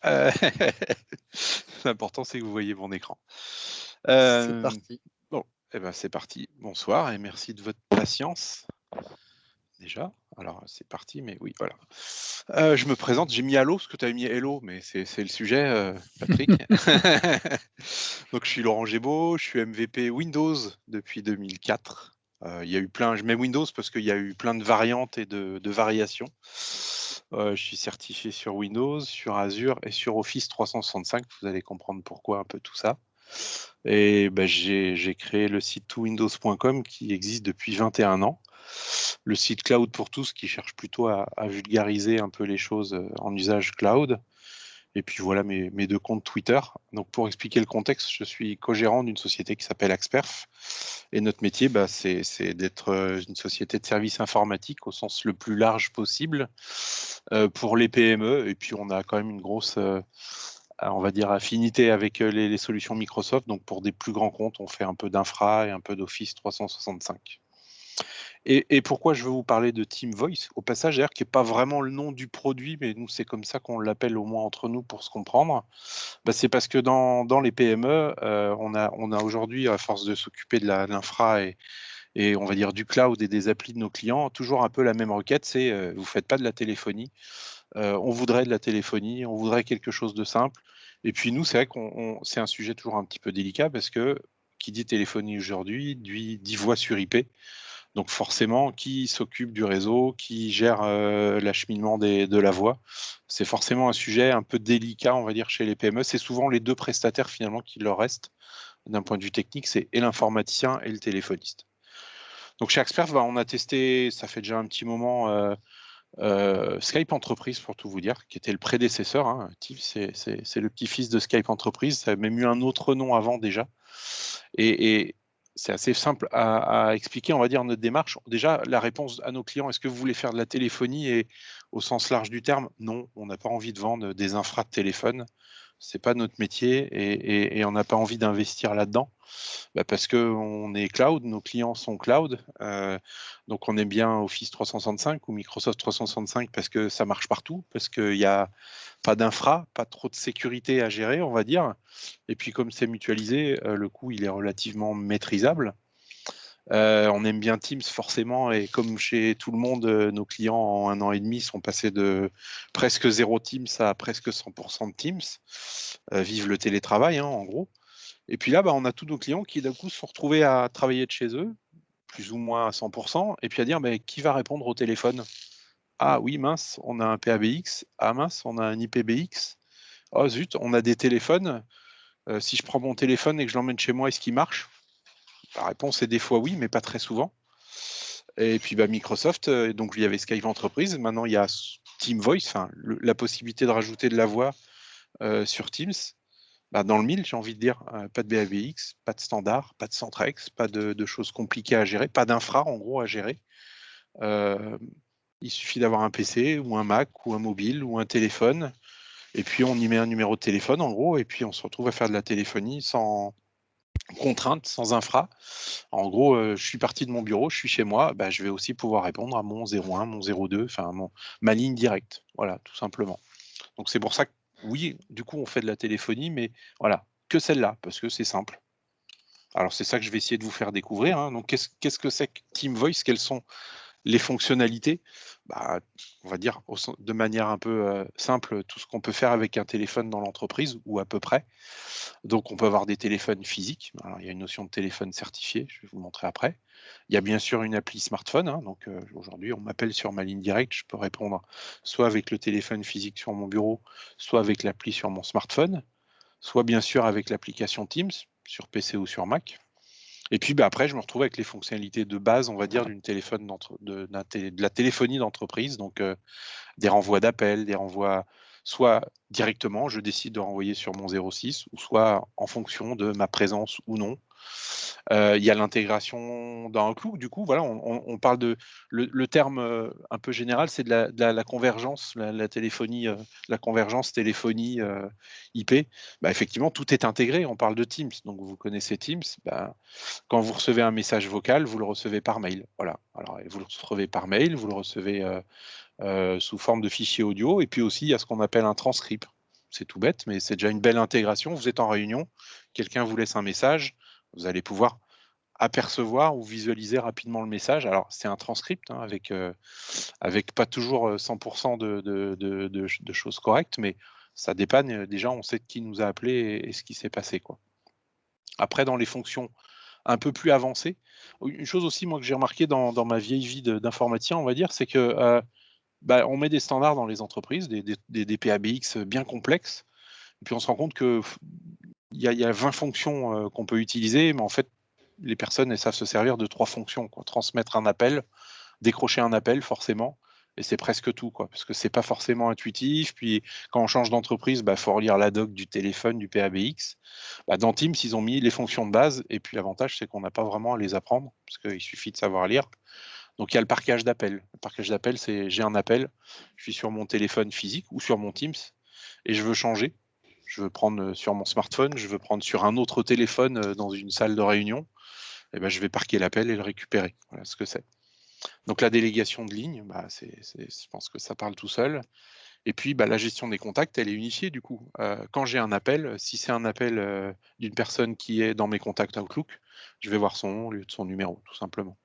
Heu, L'important, c'est que vous voyez mon écran. C'est Hem, parti. bon, et ben, c'est parti. Bonsoir et merci de votre patience, déjà. Alors, c'est parti, mais oui, voilà. Je me présente, j'ai mis Allo parce que tu avais mis Hello, mais c'est le sujet, Patrick. Donc je suis Laurent Gébaud, je suis MVP Windows depuis 2004. Il y a eu plein je mets Windows parce qu'il y a eu plein de variantes et de variations. Je suis certifié sur Windows, sur Azure et sur Office 365. Vous allez comprendre pourquoi un peu tout ça. Et bah, j'ai créé le site towindows.com qui existe depuis 21 ans. Le site Cloud pour tous qui cherche plutôt à vulgariser un peu les choses en usage cloud. Et puis voilà mes 2 comptes Twitter. Donc pour expliquer le contexte, je suis co-gérant d'une société qui s'appelle Axperf et notre métier, bah, c'est d'être, une société de services informatiques au sens le plus large possible, pour les PME et puis on a quand même une grosse, on va dire affinité avec, les solutions Microsoft. Donc pour des plus grands comptes, on fait un peu d'infra et un peu d'Office 365. Et pourquoi je veux vous parler de Team Voice, au passage d'ailleurs, qui est pas vraiment le nom du produit, mais nous, c'est comme ça qu'on l'appelle au moins entre nous pour se comprendre. Bah, c'est parce que dans les PME, on a aujourd'hui, à force de s'occuper de l'infra et on va dire du cloud et des applis de nos clients, toujours un peu la même requête, c'est, vous faites pas de la téléphonie, on voudrait de la téléphonie, on voudrait quelque chose de simple. Et puis nous, c'est vrai c'est un sujet toujours un petit peu délicat parce que qui dit téléphonie aujourd'hui, dit voix sur IP. Donc forcément, qui s'occupe du réseau, qui gère, l'acheminement de la voix? C'est forcément un sujet un peu délicat, on va dire, chez les PME. C'est souvent les 2 prestataires finalement qui leur restent, d'un point de vue technique, c'est et l'informaticien et le téléphoniste. Donc chez Axperf, bah, on a testé, ça fait déjà un petit moment, Skype Entreprise pour tout vous dire, qui était le prédécesseur, hein. Teams, c'est le petit-fils de Skype Entreprise. Ça a même eu un autre nom avant déjà. Et c'est assez simple à expliquer, on va dire, notre démarche. Déjà, la réponse à nos clients: «Est-ce que vous voulez faire de la téléphonie?» Et au sens large du terme, non, on n'a pas envie de vendre des infras de téléphone. C'est pas notre métier et on n'a pas envie d'investir là-dedans. Bah, parce qu'on est cloud, nos clients sont cloud, donc on aime bien Office 365 ou Microsoft 365 parce que ça marche partout, parce qu'il y a pas d'infra, pas trop de sécurité à gérer, on va dire. Et puis comme c'est mutualisé, le coût, il est relativement maîtrisable. On aime bien Teams forcément et comme chez tout le monde, nos clients en 1 an et demi sont passés de presque 0 Teams à presque 100 de Teams. Vive le télétravail, hein, en gros. Et puis là, bah, on a tous nos clients qui d'un coup se sont retrouvés à travailler de chez eux, plus ou moins à 100 et puis à dire: «Beh, qui va répondre au téléphone? Ah oui, mince, on a un PABX. Ah mince, on a un IPBX. Oh zut, on a des téléphones. Si je prends mon téléphone et que je l'emmène chez moi, est-ce qu'il marche?» La réponse est des fois oui, mais pas très souvent. Et puis, bah, Microsoft, donc il y avait Skype Entreprise. Maintenant, il y a Team Voice, enfin la possibilité de rajouter de la voix, sur Teams. Bah, dans le mille, j'ai envie de dire, pas de BABX, pas de standard, pas de Centrex, pas de choses compliquées à gérer, pas d'infra en gros à gérer. Hem, il suffit d'avoir un PC ou un Mac ou un mobile ou un téléphone et puis on y met un numéro de téléphone en gros et puis on se retrouve à faire de la téléphonie sans contrainte, sans infra. En gros, je suis parti de mon bureau, je suis chez moi, bah, je vais aussi pouvoir répondre à mon 01, mon 02, enfin ma ligne directe. Voilà, tout simplement. Donc c'est pour ça que oui, du coup, on fait de la téléphonie, mais voilà, que celle-là, parce que c'est simple. Alors c'est ça que je vais essayer de vous faire découvrir, hein. Donc qu'est-ce que c'est que Team Voice? Quelles sont les fonctionnalités? Bah, on va dire de manière un peu, simple, tout ce qu'on peut faire avec un téléphone dans l'entreprise ou à peu près. Donc on peut avoir des téléphones physiques. Alors il y a une notion de téléphone certifié, je vais vous le montrer après. Il y a bien sûr une appli smartphone, hein, donc aujourd'hui on m'appelle sur ma ligne directe, je peux répondre soit avec le téléphone physique sur mon bureau, soit avec l'appli sur mon smartphone, soit bien sûr avec l'application Teams sur PC ou sur Mac. Et puis, bah, après, je me retrouve avec les fonctionnalités de base, on va dire, d'une téléphone de la téléphonie d'entreprise, donc des renvois d'appels, des renvois soit directement, je décide de renvoyer sur mon 06 ou soit en fonction de ma présence ou non. Il y a l'intégration dans Outlook, du coup, voilà, on parle de le terme, un peu général, c'est de la convergence, la téléphonie, la convergence téléphonie, IP. Bah, effectivement, tout est intégré. On parle de Teams, donc vous connaissez Teams, bah, quand vous recevez un message vocal, vous le recevez par mail, voilà. Alors vous le recevez par mail, vous le recevez, sous forme de fichier audio et puis aussi, il y a ce qu'on appelle un transcript. c'est tout bête, mais c'est déjà une belle intégration. Vous êtes en réunion, quelqu'un vous laisse un message, vous allez pouvoir apercevoir ou visualiser rapidement le message. Alors, c'est un transcript hein, avec pas toujours 100% de choses correctes, mais ça dépanne. Déjà, on sait qui nous a appelé et ce qui s'est passé, quoi. Après, dans les fonctions un peu plus avancées, une chose aussi, moi, que j'ai remarqué dans ma vieille vie d'informaticien, on va dire, c'est que on met des standards dans les entreprises, des PABX bien complexes, et puis on se rend compte que il y a 20 fonctions qu'on peut utiliser, mais en fait, les personnes, elles savent se servir de 3 fonctions, quoi. Transmettre un appel, décrocher un appel forcément, et c'est presque tout, quoi, parce que c'est pas forcément intuitif. Puis quand on change d'entreprise, faut relire la doc du téléphone, du PABX. Dans Teams, ils ont mis les fonctions de base, et puis l'avantage, c'est qu'on n'a pas vraiment à les apprendre, parce qu'il suffit de savoir lire. Donc il y a le parquage d'appel. Le parquage d'appel, c'est j'ai un appel, je suis sur mon téléphone physique ou sur mon Teams, et je veux changer. Je veux prendre sur mon smartphone, je veux prendre sur un autre téléphone dans une salle de réunion, et je vais parquer l'appel et le récupérer. Voilà ce que c'est. Donc la délégation de ligne, je pense que ça parle tout seul. Et puis la gestion des contacts, elle est unifiée du coup. Quand j'ai un appel, si c'est un appel d'une personne qui est dans mes contacts Outlook, je vais voir son nom au lieu de son numéro, tout simplement.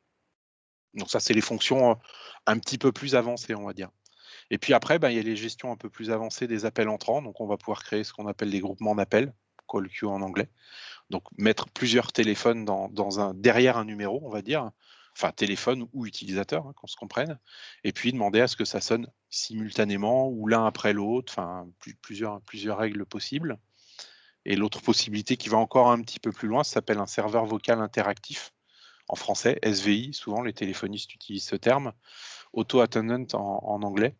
Donc ça, c'est les fonctions un petit peu plus avancées, on va dire. Et puis après, il y a les gestions un peu plus avancées des appels entrants. Donc on va pouvoir créer ce qu'on appelle des groupements d'appels, call queue en anglais. Donc mettre plusieurs téléphones derrière un numéro, on va dire, enfin téléphone ou utilisateur, qu'on se comprenne, et puis demander à ce que ça sonne simultanément ou l'un après l'autre, enfin plusieurs règles possibles. Et l'autre possibilité qui va encore un petit peu plus loin, ça s'appelle un serveur vocal interactif. En français, SVI, souvent les téléphonistes utilisent ce terme, auto-attendant en anglais.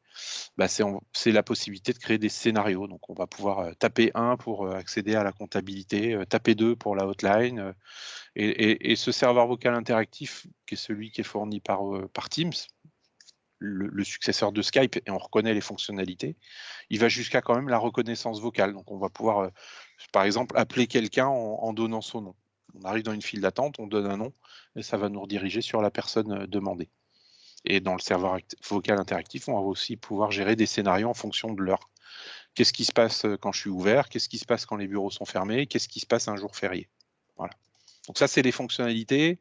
C'est la possibilité de créer des scénarios. Donc, on va pouvoir taper 1 pour accéder à la comptabilité, taper 2 pour la hotline. Et ce serveur vocal interactif, qui est celui qui est fourni par Teams, le successeur de Skype, et on reconnaît les fonctionnalités, il va jusqu'à quand même la reconnaissance vocale. Donc, on va pouvoir, par exemple, appeler quelqu'un en donnant son nom. On arrive dans une file d'attente, on donne un nom, et ça va nous rediriger sur la personne demandée. Et dans le serveur vocal interactif, on va aussi pouvoir gérer des scénarios en fonction de l'heure. Qu'est-ce qui se passe quand je suis ouvert? Qu'est-ce qui se passe quand les bureaux sont fermés? Qu'est-ce qui se passe un jour férié? Voilà. Donc ça, c'est les fonctionnalités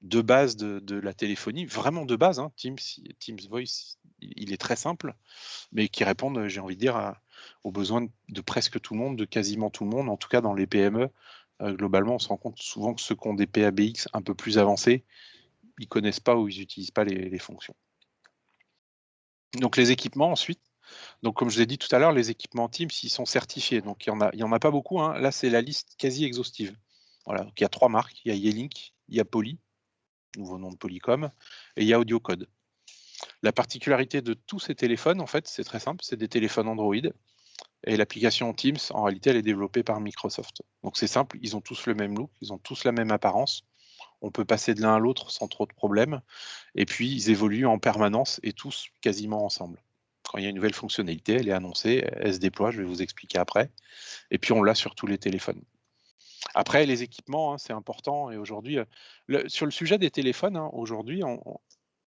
de base de la téléphonie, vraiment de base. Hein. Teams Voice, il est très simple, mais qui répondent, j'ai envie de dire, aux besoins de presque tout le monde, de quasiment tout le monde, en tout cas dans les PME. Globalement, on se rend compte souvent que ceux qui ont des PABX un peu plus avancés, ils ne connaissent pas ou ils n'utilisent pas les fonctions. Donc les équipements ensuite. Donc comme je l'ai dit tout à l'heure, les équipements Teams, ils sont certifiés. Donc il y en a pas beaucoup. Hein. Là, c'est la liste quasi exhaustive. Voilà. Donc, il y a 3 marques. Il y a Yealink, il y a Poly, nouveau nom de Polycom, et il y a AudioCode. La particularité de tous ces téléphones, en fait, c'est très simple. C'est des téléphones Android. Et l'application Teams, en réalité, elle est développée par Microsoft. Donc c'est simple, ils ont tous le même look, ils ont tous la même apparence. On peut passer de l'un à l'autre sans trop de problèmes. Et puis, ils évoluent en permanence et tous quasiment ensemble. Quand il y a une nouvelle fonctionnalité, elle est annoncée, elle se déploie, je vais vous expliquer après. Et puis, on l'a sur tous les téléphones. Après, les équipements, hein, c'est important. Et aujourd'hui, sur le sujet des téléphones, hein, aujourd'hui,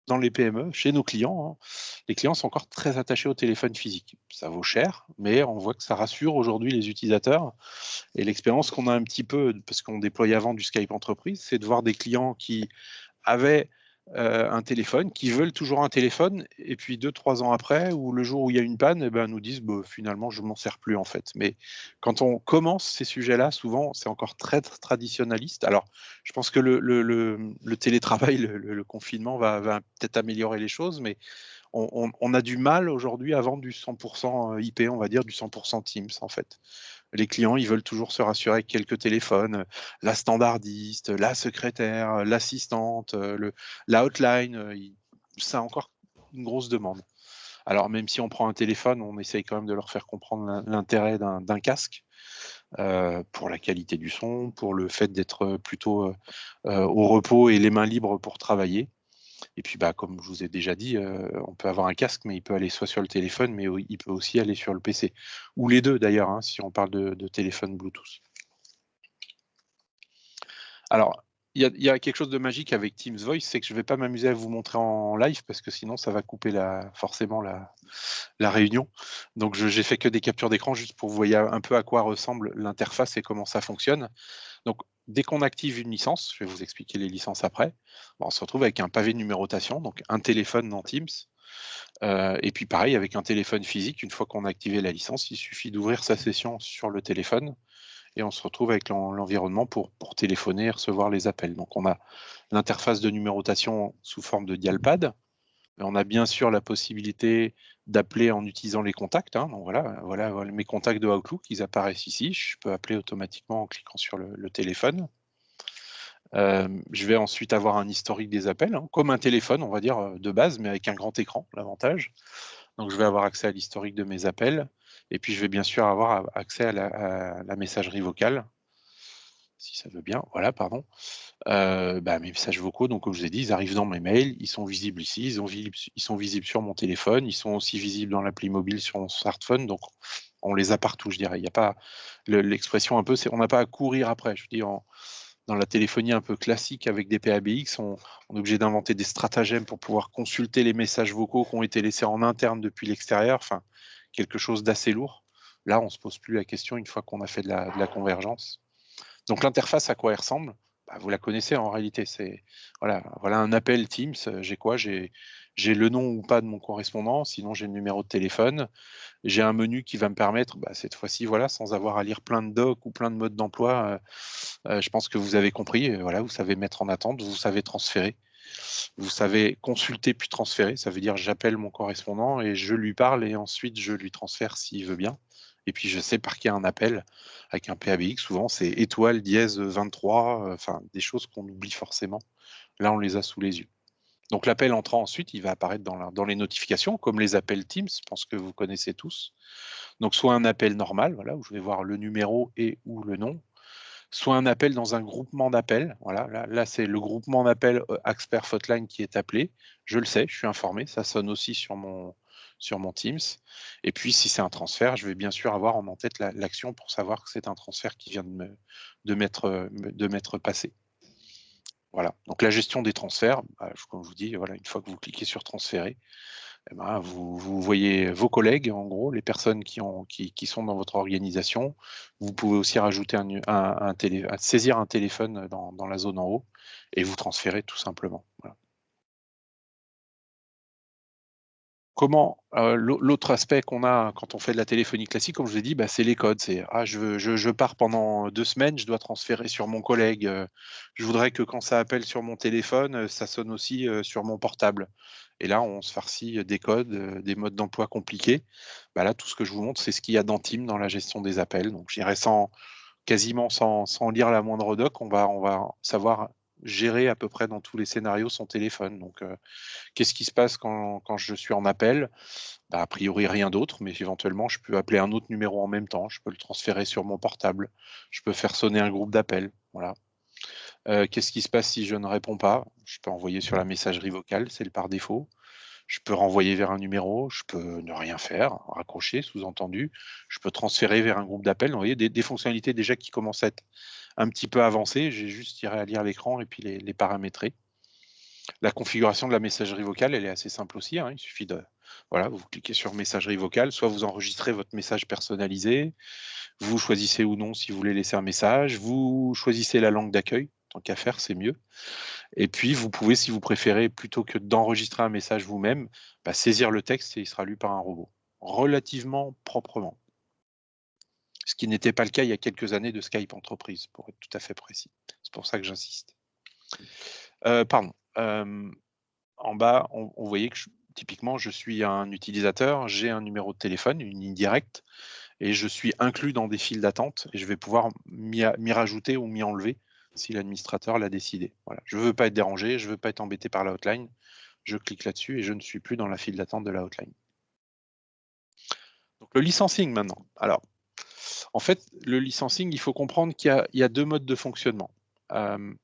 dans les PME, chez nos clients, hein, les clients sont encore très attachés au téléphone physique. Ça vaut cher, mais on voit que ça rassure aujourd'hui les utilisateurs. Et l'expérience qu'on a un petit peu, parce qu'on déployait avant du Skype entreprise, c'est de voir des clients qui avaient un téléphone, qui veulent toujours un téléphone, et puis 2-3 ans après, ou le jour où il y a une panne, nous disent finalement je m'en sers plus en fait. Mais quand on commence ces sujets-là, souvent c'est encore très traditionnaliste. Alors je pense que le télétravail, le confinement va peut-être améliorer les choses, mais on a du mal aujourd'hui à vendre du 100% IP, on va dire du 100% Teams en fait. Les clients, ils veulent toujours se rassurer avec quelques téléphones, la standardiste, la secrétaire, l'assistante, la hotline, ça a encore une grosse demande. Alors même si on prend un téléphone, on essaye quand même de leur faire comprendre l'intérêt d'un casque pour la qualité du son, pour le fait d'être plutôt au repos et les mains libres pour travailler. Et puis, comme je vous ai déjà dit, on peut avoir un casque, mais il peut aller soit sur le téléphone, mais il peut aussi aller sur le PC. Ou les deux d'ailleurs, hein, si on parle de téléphone Bluetooth. Alors, il y a quelque chose de magique avec Teams Voice, c'est que je ne vais pas m'amuser à vous montrer en live parce que sinon ça va couper forcément la réunion. Donc j'ai fait que des captures d'écran juste pour vous voyez un peu à quoi ressemble l'interface et comment ça fonctionne. Donc dès qu'on active une licence, je vais vous expliquer les licences après, on se retrouve avec un pavé de numérotation, donc un téléphone dans Teams. Et puis pareil, avec un téléphone physique, une fois qu'on a activé la licence, il suffit d'ouvrir sa session sur le téléphone et on se retrouve avec l'environnement pour téléphoner et recevoir les appels. Donc on a l'interface de numérotation sous forme de dialpad. On a bien sûr la possibilité d'appeler en utilisant les contacts. Hein. Donc voilà mes contacts de Outlook, ils apparaissent ici. Je peux appeler automatiquement en cliquant sur le téléphone. Je vais ensuite avoir un historique des appels, hein, comme un téléphone, on va dire, de base, mais avec un grand écran, l'avantage. Donc je vais avoir accès à l'historique de mes appels. Et puis je vais bien sûr avoir accès à la messagerie vocale, si ça veut bien. Voilà, pardon. Mes messages vocaux, donc comme je vous ai dit, ils arrivent dans mes mails, ils sont visibles ici, ils sont visibles sur mon téléphone, ils sont aussi visibles dans l'appli mobile sur mon smartphone, donc on les a partout, je dirais. Il n'y a pas l'expression un peu, on n'a pas à courir après. Je dis dans la téléphonie un peu classique avec des PABX, on est obligé d'inventer des stratagèmes pour pouvoir consulter les messages vocaux qui ont été laissés en interne depuis l'extérieur, enfin quelque chose d'assez lourd. Là, on ne se pose plus la question une fois qu'on a fait de la convergence. Donc l'interface, à quoi elle ressemble? Vous la connaissez en réalité. C'est voilà un appel Teams. J'ai quoi? J'ai le nom ou pas de mon correspondant. Sinon, j'ai le numéro de téléphone. J'ai un menu qui va me permettre, cette fois-ci, voilà, sans avoir à lire plein de docs ou plein de modes d'emploi. Je pense que vous avez compris. Voilà, vous savez mettre en attente, vous savez transférer, vous savez consulter puis transférer. Ça veut dire j'appelle mon correspondant et je lui parle et ensuite je lui transfère s'il veut bien. Et puis je sais par qui un appel avec un PABX. Souvent c'est étoile dièse 23, enfin des choses qu'on oublie forcément. Là on les a sous les yeux. Donc l'appel entrant ensuite, il va apparaître dans les notifications, comme les appels Teams, je pense que vous connaissez tous. Donc soit un appel normal, voilà, où je vais voir le numéro et ou le nom, soit un appel dans un groupement d'appels. Voilà, là c'est le groupement d'appels Axperf Hotline qui est appelé. Je le sais, je suis informé, ça sonne aussi sur mon Teams. Et puis si c'est un transfert, je vais bien sûr avoir en tête l'action pour savoir que c'est un transfert qui vient de m'être passé. Voilà, donc la gestion des transferts, comme je vous dis, voilà, une fois que vous cliquez sur transférer, vous voyez vos collègues, en gros, les personnes qui sont dans votre organisation. Vous pouvez aussi rajouter saisir un téléphone dans la zone en haut et vous transférer tout simplement. Voilà. Comment l'autre aspect qu'on a quand on fait de la téléphonie classique, comme je vous ai dit, c'est les codes. C'est je pars pendant 2 semaines, je dois transférer sur mon collègue. Je voudrais que quand ça appelle sur mon téléphone, ça sonne aussi sur mon portable. Et là, on se farcit des codes, des modes d'emploi compliqués. Là, tout ce que je vous montre, c'est ce qu'il y a dans Team dans la gestion des appels. Donc, je dirais quasiment sans lire la moindre doc, on va savoir gérer à peu près dans tous les scénarios son téléphone. Donc, qu'est-ce qui se passe quand je suis en appel? A priori, rien d'autre, mais éventuellement, je peux appeler un autre numéro en même temps. Je peux le transférer sur mon portable. Je peux faire sonner un groupe d'appels. Voilà. Qu'est-ce qui se passe si je ne réponds pas? Je peux envoyer sur la messagerie vocale, c'est le par défaut. Je peux renvoyer vers un numéro, je peux ne rien faire, raccrocher, sous-entendu. Je peux transférer vers un groupe d'appels. Vous voyez, des fonctionnalités déjà qui commencent à être un petit peu avancées. J'ai juste à lire l'écran et puis les paramétrer. La configuration de la messagerie vocale, elle est assez simple aussi, hein. Il suffit voilà, vous cliquez sur messagerie vocale, soit vous enregistrez votre message personnalisé, vous choisissez ou non si vous voulez laisser un message, vous choisissez la langue d'accueil, tant qu'à faire, c'est mieux. Et puis, vous pouvez, si vous préférez, plutôt que d'enregistrer un message vous-même, saisir le texte et il sera lu par un robot, relativement proprement. Ce qui n'était pas le cas il y a quelques années de Skype Entreprise, pour être tout à fait précis. C'est pour ça que j'insiste. Pardon. En bas, on voyait que typiquement, je suis un utilisateur, j'ai un numéro de téléphone, une ligne directe, et je suis inclus dans des files d'attente, et je vais pouvoir m'y rajouter ou m'y enlever si l'administrateur l'a décidé. Voilà. Je ne veux pas être dérangé, je ne veux pas être embêté par la hotline, je clique là-dessus et je ne suis plus dans la file d'attente de la hotline. Donc le licensing maintenant. Alors, en fait, le licensing, il faut comprendre qu'il y a 2 modes de fonctionnement. Il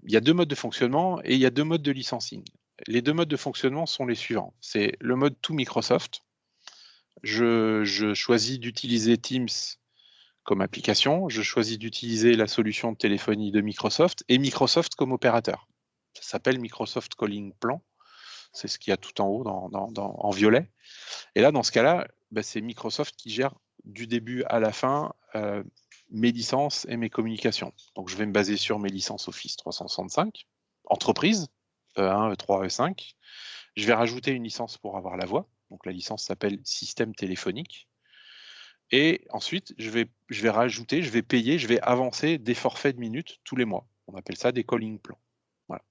y a 2 modes de fonctionnement et il y a 2 modes de licensing. Les 2 modes de fonctionnement sont les suivants. C'est le mode tout Microsoft. Je choisis d'utiliser Teams comme application. Je choisis d'utiliser la solution de téléphonie de Microsoft et Microsoft comme opérateur. Ça s'appelle Microsoft Calling Plan. C'est ce qu'il y a tout en haut en violet. Et là, dans ce cas-là, c'est Microsoft qui gère du début à la fin mes licences et mes communications. Donc, je vais me baser sur mes licences Office 365, entreprise, E1, E3, E5. Je vais rajouter une licence pour avoir la voix. Donc, la licence s'appelle système téléphonique. Et ensuite, je vais rajouter, je vais payer, je vais avancer des forfaits de minutes tous les mois. On appelle ça des calling plans. Voilà.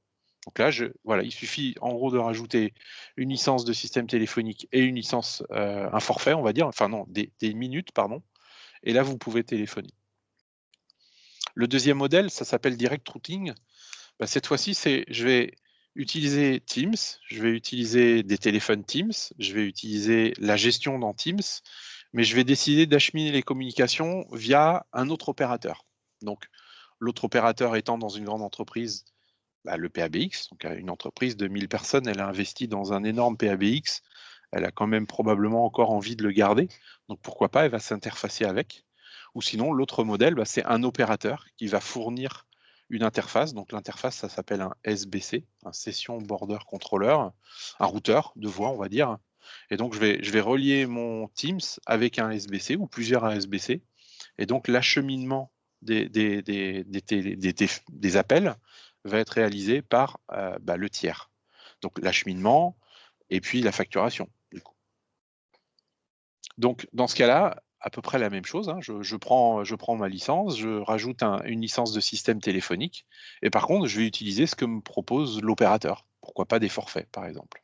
Donc là, voilà, il suffit en gros de rajouter une licence de système téléphonique et une licence, un forfait, on va dire, enfin non, des minutes, pardon. Et là, vous pouvez téléphoner. Le deuxième modèle, ça s'appelle Direct Routing. Cette fois-ci, je vais utiliser Teams, je vais utiliser des téléphones Teams, je vais utiliser la gestion dans Teams, mais je vais décider d'acheminer les communications via un autre opérateur. Donc, l'autre opérateur étant dans une grande entreprise, le PABX, donc une entreprise de 1000 personnes, elle a investi dans un énorme PABX, elle a quand même probablement encore envie de le garder, donc pourquoi pas, elle va s'interfacer avec. Ou sinon, l'autre modèle, c'est un opérateur qui va fournir une interface. Donc l'interface, ça s'appelle un SBC, un Session Border Controller, un routeur de voix, on va dire. Et donc je vais relier mon Teams avec un SBC ou plusieurs SBC. Et donc l'acheminement des appels va être réalisé par le tiers. Donc l'acheminement et puis la facturation, du coup. Donc dans ce cas-là, à peu près la même chose, hein. Je prends ma licence, je rajoute une licence de système téléphonique, et par contre, je vais utiliser ce que me propose l'opérateur. Pourquoi pas des forfaits, par exemple.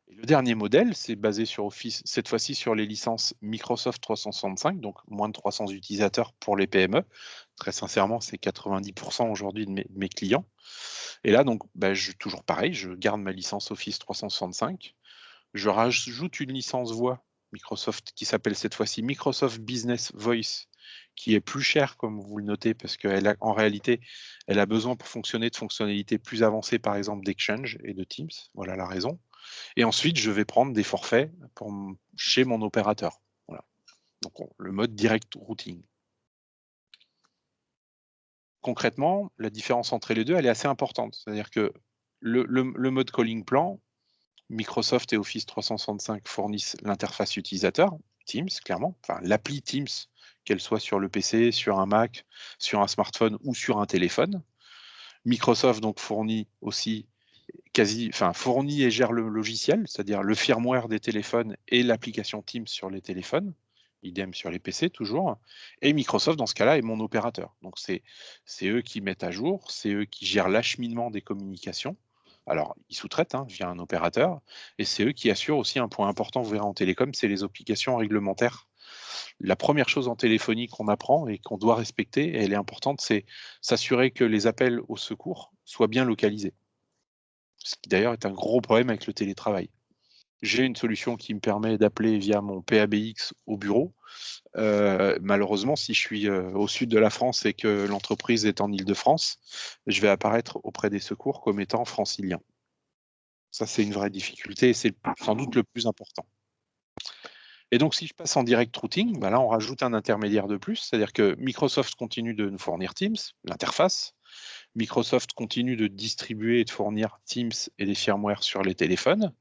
Et le dernier modèle, c'est basé sur Office, cette fois-ci sur les licences Microsoft 365, donc moins de 300 utilisateurs pour les PME. Très sincèrement, c'est 90% aujourd'hui de mes clients. Et là, donc, toujours pareil, je garde ma licence Office 365. Je rajoute une licence voix Microsoft qui s'appelle cette fois-ci Microsoft Business Voice, qui est plus chère, comme vous le notez, parce qu'en réalité, elle a besoin pour fonctionner de fonctionnalités plus avancées, par exemple d'Exchange et de Teams. Voilà la raison. Et ensuite, je vais prendre des forfaits chez mon opérateur. Voilà. Donc, le mode direct routing. Concrètement, la différence entre les deux, elle est assez importante. C'est-à-dire que le mode calling plan, Microsoft et Office 365 fournissent l'interface utilisateur, Teams, clairement, enfin l'appli Teams, qu'elle soit sur le PC, sur un Mac, sur un smartphone ou sur un téléphone. Microsoft donc fournit aussi fournit et gère le logiciel, c'est-à-dire le firmware des téléphones et l'application Teams sur les téléphones, idem sur les PC toujours. Et Microsoft, dans ce cas-là, est mon opérateur. Donc c'est eux qui mettent à jour, c'est eux qui gèrent l'acheminement des communications. Alors, ils sous-traitent via un opérateur, et c'est eux qui assurent aussi un point important, vous verrez en télécom, c'est les obligations réglementaires. La première chose en téléphonie qu'on apprend et qu'on doit respecter, et elle est importante, c'est s'assurer que les appels au secours soient bien localisés. Ce qui d'ailleurs est un gros problème avec le télétravail. J'ai une solution qui me permet d'appeler via mon PABX au bureau. Malheureusement, si je suis au sud de la France et que l'entreprise est en Île-de-France, je vais apparaître auprès des secours comme étant francilien. Ça, c'est une vraie difficulté et c'est sans doute le plus important. Et donc, si je passe en direct routing, là, on rajoute un intermédiaire de plus, c'est-à-dire que Microsoft continue de nous fournir Teams, l'interface. Microsoft continue de distribuer et de fournir Teams et des firmware sur les téléphones.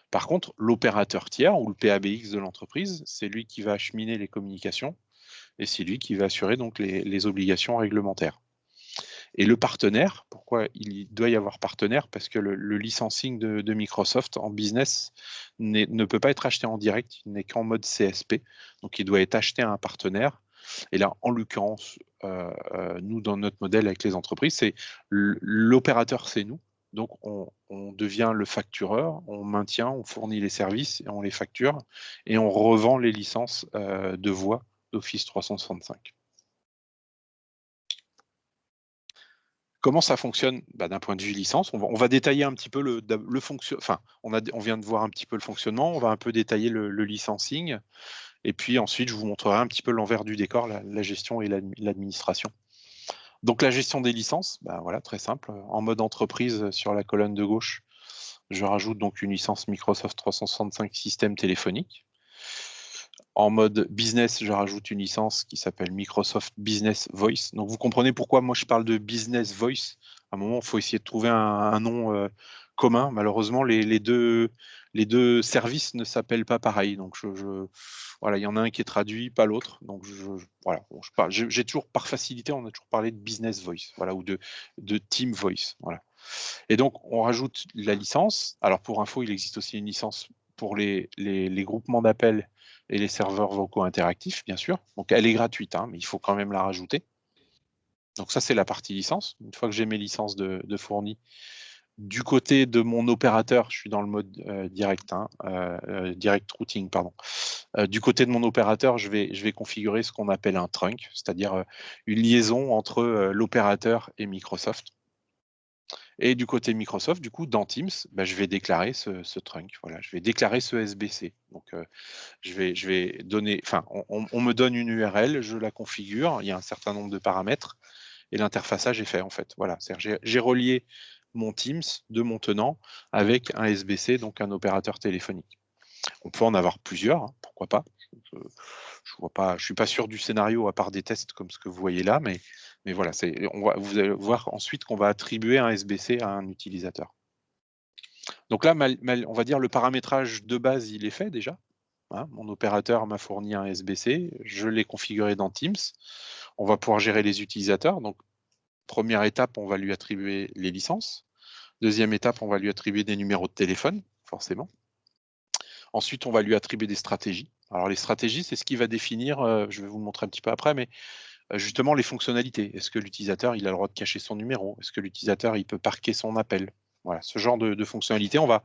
Par contre, l'opérateur tiers ou le PABX de l'entreprise, c'est lui qui va acheminer les communications et c'est lui qui va assurer donc les obligations réglementaires. Et le partenaire, pourquoi il doit y avoir partenaire? Parce que le licensing de Microsoft en business ne peut pas être acheté en direct, il n'est qu'en mode CSP. Donc il doit être acheté à un partenaire. Et là, en l'occurrence, nous, dans notre modèle avec les entreprises, c'est l'opérateur, c'est nous. Donc on devient le factureur, on maintient, on fournit les services et on les facture et on revend les licences de voix d'Office 365. Comment ça fonctionne? D'un point de vue licence, on va détailler un petit peu le fonctionnement. Enfin, on vient de voir un petit peu le fonctionnement, on va un peu détailler le licensing, et puis ensuite je vous montrerai un petit peu l'envers du décor, la gestion et l'administration. Donc la gestion des licences, voilà, très simple. En mode entreprise, sur la colonne de gauche, je rajoute donc une licence Microsoft 365 système téléphonique. En mode business, je rajoute une licence qui s'appelle Microsoft Business Voice. Donc vous comprenez pourquoi moi je parle de Business Voice. À un moment, il faut essayer de trouver un nom commun. Malheureusement, les deux services ne s'appellent pas pareil. Donc voilà, il y en a un qui est traduit, pas l'autre. Donc voilà, j'ai toujours par facilité, on a toujours parlé de Business Voice, voilà, ou de Team Voice. Voilà. Et donc, on rajoute la licence. Alors, pour info, il existe aussi une licence pour les groupements d'appels et les serveurs vocaux interactifs, bien sûr. Donc, elle est gratuite, hein, mais il faut quand même la rajouter. Donc, ça, c'est la partie licence. Une fois que j'ai mes licences de fournies, du côté de mon opérateur, je suis dans le mode direct, hein, direct routing, pardon. Du côté de mon opérateur, je vais configurer ce qu'on appelle un trunk, c'est-à-dire une liaison entre l'opérateur et Microsoft. Et du côté Microsoft, du coup, dans Teams, bah, je vais déclarer ce trunk. Voilà, je vais déclarer ce SBC. Donc, je vais donner, enfin, on me donne une URL, je la configure, il y a un certain nombre de paramètres et l'interfaçage est fait en fait. Voilà, j'ai relié mon Teams de mon tenant avec un SBC, donc un opérateur téléphonique. On peut en avoir plusieurs, hein, pourquoi pas. Je suis pas sûr du scénario à part des tests comme ce que vous voyez là, mais voilà, vous allez voir ensuite qu'on va attribuer un SBC à un utilisateur. Donc là, on va dire le paramétrage de base, il est fait déjà. Hein, mon opérateur m'a fourni un SBC, je l'ai configuré dans Teams. On va pouvoir gérer les utilisateurs. Donc, première étape, on va lui attribuer les licences. Deuxième étape, on va lui attribuer des numéros de téléphone, forcément. Ensuite, on va lui attribuer des stratégies. Alors, les stratégies, c'est ce qui va définir, je vais vous le montrer un petit peu après, mais justement les fonctionnalités. Est-ce que l'utilisateur il a le droit de cacher son numéro? Est-ce que l'utilisateur il peut parquer son appel? Voilà, ce genre de fonctionnalités, on va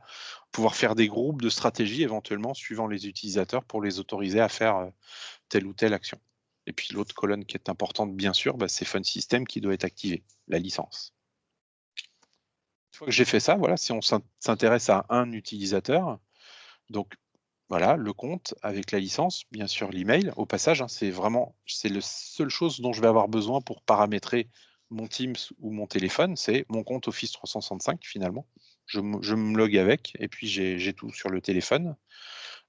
pouvoir faire des groupes de stratégies éventuellement suivant les utilisateurs pour les autoriser à faire telle ou telle action. Et puis l'autre colonne qui est importante, bien sûr, bah, c'est Fun System qui doit être activé, la licence. Une fois que j'ai fait ça, voilà, si on s'intéresse à un utilisateur, donc voilà, le compte avec la licence, bien sûr l'email. Au passage, hein, c'est la seule chose dont je vais avoir besoin pour paramétrer mon Teams ou mon téléphone, c'est mon compte Office 365 finalement. Je me log avec et puis j'ai tout sur le téléphone.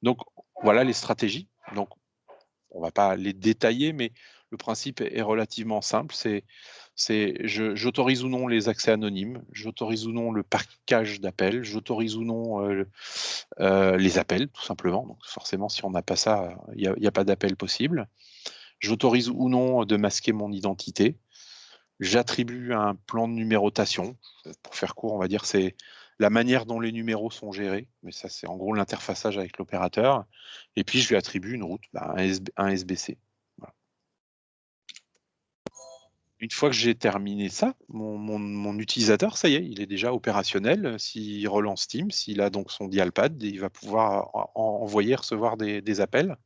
Donc voilà les stratégies. Donc on va pas les détailler, mais le principe est relativement simple. J'autorise ou non les accès anonymes, j'autorise ou non le parquage d'appels, j'autorise ou non les appels, tout simplement. Donc forcément, si on n'a pas ça, il n'y a pas d'appel possible. J'autorise ou non de masquer mon identité. J'attribue un plan de numérotation. Pour faire court, on va dire c'est la manière dont les numéros sont gérés. Mais ça, c'est en gros l'interfaçage avec l'opérateur. Et puis, je lui attribue une route, un SBC. Voilà. Une fois que j'ai terminé ça, mon utilisateur, ça y est, il est déjà opérationnel. S'il relance Teams, s'il a donc son dialpad, il va pouvoir envoyer, recevoir des appels.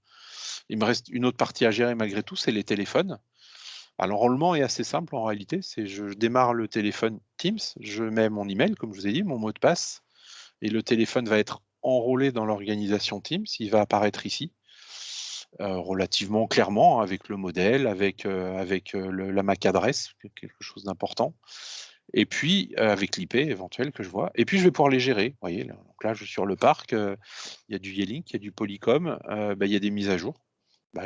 Il me reste une autre partie à gérer malgré tout, c'est les téléphones. Alors, l'enrôlement est assez simple en réalité. Je démarre le téléphone Teams, je mets mon email, comme je vous ai dit, mon mot de passe, et le téléphone va être enrôlé dans l'organisation Teams. Il va apparaître ici. Relativement clairement, avec le modèle, avec la MAC adresse, quelque chose d'important, et puis avec l'IP éventuel que je vois. Et puis je vais pouvoir les gérer. Vous voyez, donc là je suis sur le parc, il y a du Yealink, il y a du Polycom, il y a des mises à jour.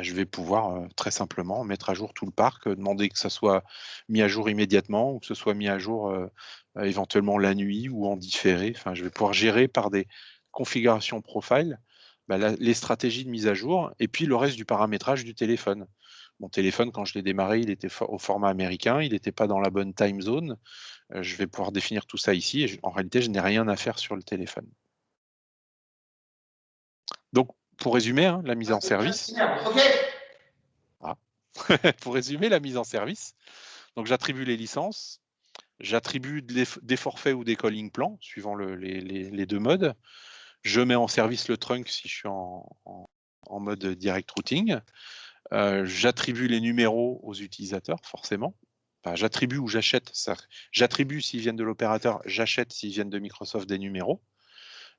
Je vais pouvoir très simplement mettre à jour tout le parc, demander que ça soit mis à jour immédiatement ou que ce soit mis à jour éventuellement la nuit ou en différé. Enfin, je vais pouvoir gérer par des configurations profile les stratégies de mise à jour et puis le reste du paramétrage du téléphone. Mon téléphone, quand je l'ai démarré, il était au format américain, il n'était pas dans la bonne time zone. Je vais pouvoir définir tout ça ici et en réalité, je n'ai rien à faire sur le téléphone. Donc, pour résumer, hein, la mise en service. Ah. Pour résumer, la mise en service. Donc, j'attribue les licences, j'attribue des forfaits ou des calling plans, suivant les deux modes. Je mets en service le trunk si je suis en mode direct routing. J'attribue les numéros aux utilisateurs, forcément. Enfin, j'attribue ou j'achète. J'attribue s'ils viennent de l'opérateur, j'achète s'ils viennent de Microsoft des numéros.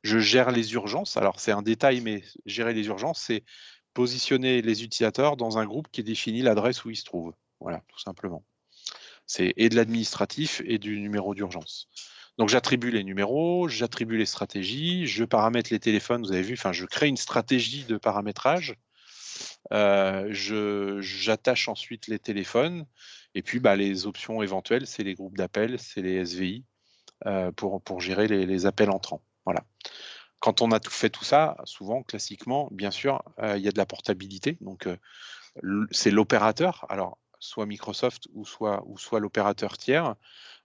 Je gère les urgences. Alors, c'est un détail, mais gérer les urgences, c'est positionner les utilisateurs dans un groupe qui définit l'adresse où ils se trouvent. Voilà, tout simplement. C'est et de l'administratif et du numéro d'urgence. Donc, j'attribue les numéros, j'attribue les stratégies, je paramètre les téléphones, vous avez vu, enfin, je crée une stratégie de paramétrage. J'attache ensuite les téléphones et puis, bah, les options éventuelles, c'est les groupes d'appels, c'est les SVI, pour gérer les appels entrants. Voilà. Quand on a fait tout ça, souvent, classiquement, bien sûr, il y a de la portabilité. Donc, c'est l'opérateur, alors soit Microsoft ou soit l'opérateur tiers,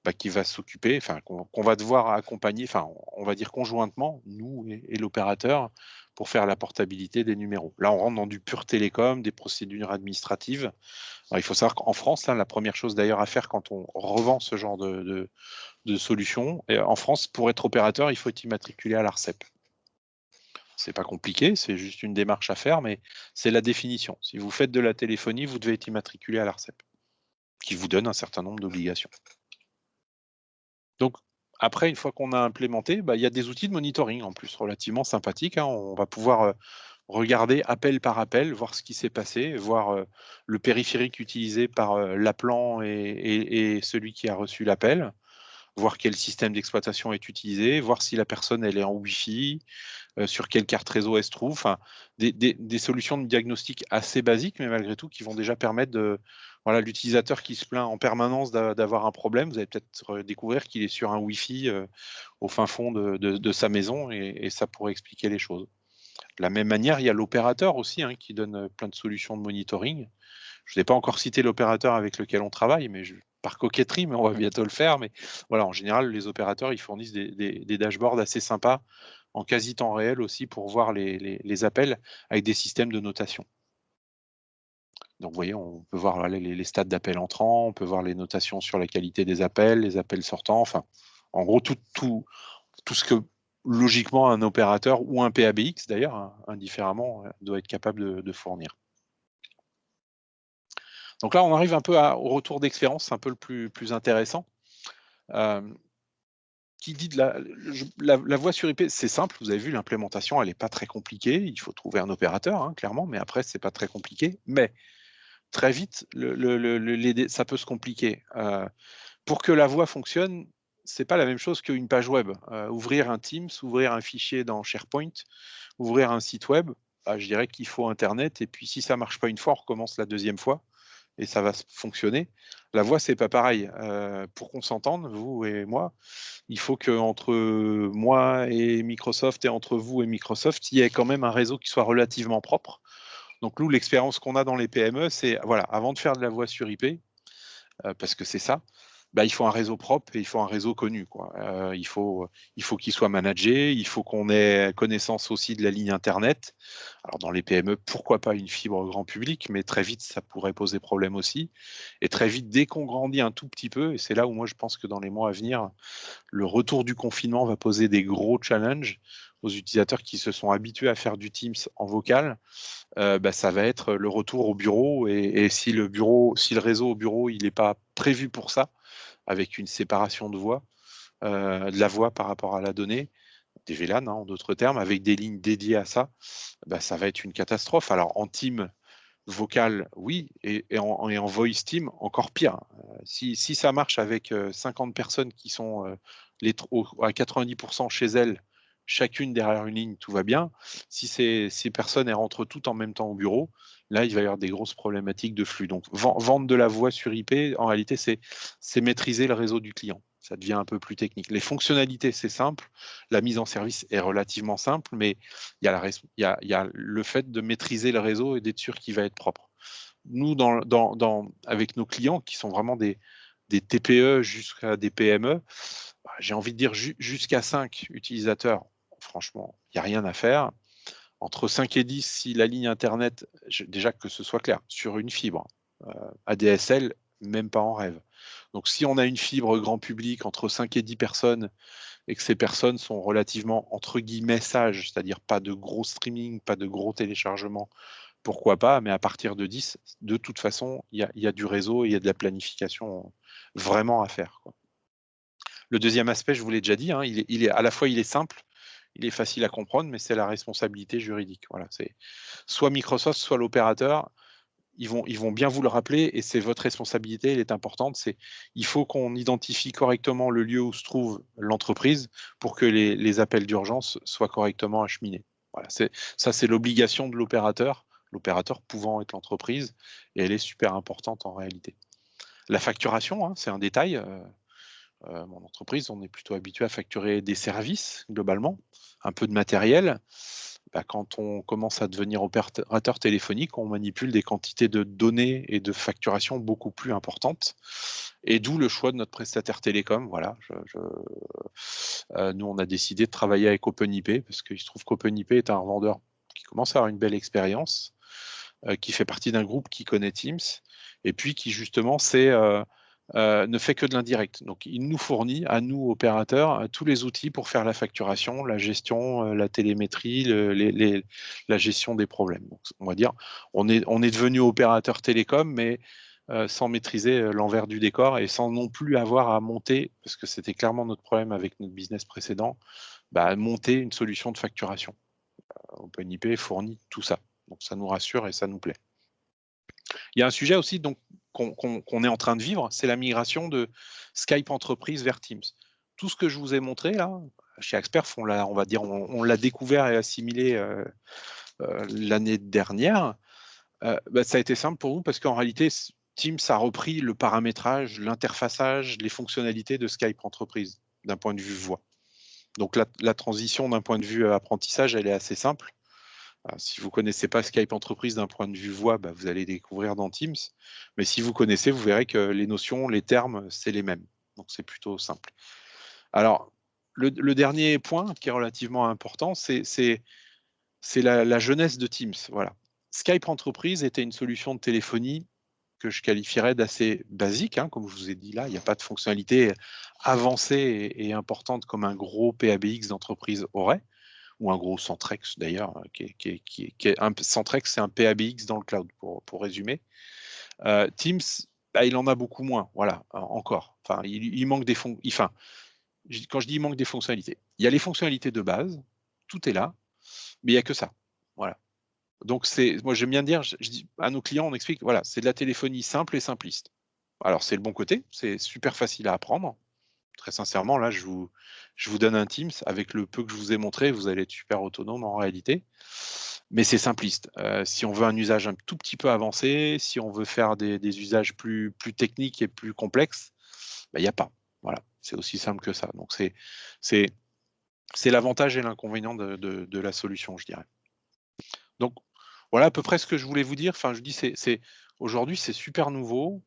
bah, qui va s'occuper, enfin qu'on va devoir accompagner, enfin on va dire conjointement, nous et l'opérateur, pour faire la portabilité des numéros. Là, on rentre dans du pur télécom, des procédures administratives. Alors, il faut savoir qu'en France, là, la première chose d'ailleurs à faire quand on revend ce genre de solution, et en France, pour être opérateur, il faut être immatriculé à l'ARCEP. C'est pas compliqué, c'est juste une démarche à faire, mais c'est la définition. Si vous faites de la téléphonie, vous devez être immatriculé à l'ARCEP, qui vous donne un certain nombre d'obligations. Donc, après, une fois qu'on a implémenté, bah, il y a des outils de monitoring en plus relativement sympathiques, hein. On va pouvoir regarder appel par appel, voir ce qui s'est passé, voir le périphérique utilisé par l'appelant et celui qui a reçu l'appel, voir quel système d'exploitation est utilisé, voir si la personne elle est en Wi-Fi, sur quelle carte réseau elle se trouve. Enfin, des solutions de diagnostic assez basiques, mais malgré tout qui vont déjà permettre de, voilà, l'utilisateur qui se plaint en permanence d'avoir un problème, vous allez peut-être découvrir qu'il est sur un Wi-Fi au fin fond de sa maison et ça pourrait expliquer les choses. De la même manière, il y a l'opérateur aussi, hein, qui donne plein de solutions de monitoring. Je n'ai pas encore cité l'opérateur avec lequel on travaille, mais par coquetterie, mais on va bientôt le faire. Mais voilà, en général, les opérateurs, ils fournissent des dashboards assez sympas en quasi temps réel aussi pour voir les appels avec des systèmes de notation. Donc, vous voyez, on peut voir, voilà, les stats d'appels entrants, on peut voir les notations sur la qualité des appels, les appels sortants, enfin, en gros, tout ce que logiquement un opérateur ou un PABX d'ailleurs, hein, indifféremment, doit être capable de fournir. Donc là, on arrive un peu au retour d'expérience, c'est un peu le plus intéressant. Qui dit de la voix sur IP, c'est simple, vous avez vu l'implémentation, elle n'est pas très compliquée, il faut trouver un opérateur, hein, clairement, mais après, c'est pas très compliqué. Mais très vite, ça peut se compliquer. Pour que la voix fonctionne, c'est pas la même chose qu'une page web. Ouvrir un Teams, ouvrir un fichier dans SharePoint, ouvrir un site web, bah, je dirais qu'il faut Internet, et puis si ça marche pas une fois, on recommence la deuxième fois et ça va fonctionner. La voix, c'est pas pareil. Pour qu'on s'entende, vous et moi, il faut qu'entre moi et Microsoft et entre vous et Microsoft, il y ait quand même un réseau qui soit relativement propre. Donc nous, l'expérience qu'on a dans les PME, c'est, voilà, avant de faire de la voix sur IP, parce que c'est ça, bah, il faut un réseau propre et il faut un réseau connu, quoi. Il faut qu'il soit managé, il faut qu'on ait connaissance aussi de la ligne internet. Alors dans les PME, pourquoi pas une fibre grand public, mais très vite ça pourrait poser problème aussi. Et très vite, dès qu'on grandit un tout petit peu, et c'est là où moi je pense que dans les mois à venir, le retour du confinement va poser des gros challenges aux utilisateurs qui se sont habitués à faire du Teams en vocal. Bah, ça va être le retour au bureau, et si le réseau au bureau il n'est pas prévu pour ça, avec une séparation de voix, de la voix par rapport à la donnée, des VLAN, hein, en d'autres termes, avec des lignes dédiées à ça, bah, ça va être une catastrophe. Alors en team vocal, oui, et en voice team, encore pire. Si ça marche avec 50 personnes qui sont à 90% chez elles, chacune derrière une ligne, tout va bien. Si ces personnes elles rentrent toutes en même temps au bureau, là, il va y avoir des grosses problématiques de flux. Donc, vendre de la voix sur IP, en réalité, c'est maîtriser le réseau du client. Ça devient un peu plus technique. Les fonctionnalités, c'est simple. La mise en service est relativement simple, mais il y a le fait de maîtriser le réseau et d'être sûr qu'il va être propre. Nous, avec nos clients, qui sont vraiment des TPE jusqu'à des PME, bah, j'ai envie de dire jusqu'à 5 utilisateurs, franchement, il n'y a rien à faire. Entre 5 et 10, si la ligne Internet, déjà que ce soit clair, sur une fibre, ADSL, même pas en rêve. Donc si on a une fibre grand public entre 5 et 10 personnes, et que ces personnes sont relativement, entre guillemets, sages, c'est-à-dire pas de gros streaming, pas de gros téléchargements, pourquoi pas, mais à partir de 10, de toute façon, il y a du réseau et il y a de la planification vraiment à faire, quoi. Le deuxième aspect, je vous l'ai déjà dit, hein, il est à la fois il est simple, il est facile à comprendre, mais c'est la responsabilité juridique. Voilà, c'est soit Microsoft, soit l'opérateur, ils vont bien vous le rappeler, et c'est votre responsabilité, elle est importante. Il faut qu'on identifie correctement le lieu où se trouve l'entreprise pour que les appels d'urgence soient correctement acheminés. Voilà, c'est l'obligation de l'opérateur l'opérateur pouvant être l'entreprise, et elle est super importante en réalité. La facturation, hein, c'est un détail. Mon entreprise, on est plutôt habitué à facturer des services globalement, un peu de matériel. Bah, quand on commence à devenir opérateur téléphonique, on manipule des quantités de données et de facturation beaucoup plus importantes. Et d'où le choix de notre prestataire télécom. Voilà, nous, on a décidé de travailler avec OpenIP parce qu'il se trouve qu'OpenIP est un revendeur qui commence à avoir une belle expérience, qui fait partie d'un groupe qui connaît Teams et puis qui justement ne fait que de l'indirect. Donc, il nous fournit, à nous, opérateurs, tous les outils pour faire la facturation, la gestion, la télémétrie, la gestion des problèmes. Donc, on va dire, on est devenu opérateur télécom, mais sans maîtriser l'envers du décor et sans non plus avoir à monter, parce que c'était clairement notre problème avec notre business précédent, monter une solution de facturation. OpenIP fournit tout ça. Donc, ça nous rassure et ça nous plaît. Il y a un sujet aussi donc, qu'on est en train de vivre, c'est la migration de Skype Entreprise vers Teams. Tout ce que je vous ai montré là, chez Axperf, on l'a découvert et assimilé l'année dernière. Ça a été simple pour nous parce qu'en réalité, Teams a repris le paramétrage, l'interfaçage, les fonctionnalités de Skype Entreprise d'un point de vue voix. Donc la transition d'un point de vue apprentissage, elle est assez simple. Si vous ne connaissez pas Skype Entreprise d'un point de vue voix, vous allez découvrir dans Teams. Mais si vous connaissez, vous verrez que les notions, les termes, c'est les mêmes. Donc, c'est plutôt simple. Alors, le dernier point qui est relativement important, c'est la jeunesse de Teams. Voilà. Skype Entreprise était une solution de téléphonie que je qualifierais d'assez basique. Hein, comme je vous ai dit là, il n'y a pas de fonctionnalité avancée et importante comme un gros PABX d'entreprise aurait, ou un gros Centrex d'ailleurs, Centrex, c'est un PABX dans le cloud, pour résumer. Teams, il en a beaucoup moins, voilà, encore. Enfin, il manque des quand je dis il manque des fonctionnalités, il y a les fonctionnalités de base, tout est là, mais il n'y a que ça. Voilà. Donc, moi j'aime bien dire, je dis à nos clients, on explique, voilà, c'est de la téléphonie simple et simpliste. Alors, c'est le bon côté, c'est super facile à apprendre. Très sincèrement, là, je vous donne un Teams. Avec le peu que je vous ai montré, vous allez être super autonome en réalité. Mais c'est simpliste. Si on veut un usage un tout petit peu avancé, si on veut faire des usages plus techniques et plus complexes, il n'y a pas. Voilà, c'est aussi simple que ça. Donc, c'est l'avantage et l'inconvénient de la solution, je dirais. Donc, voilà à peu près ce que je voulais vous dire. Enfin, je dis, aujourd'hui, c'est super nouveau.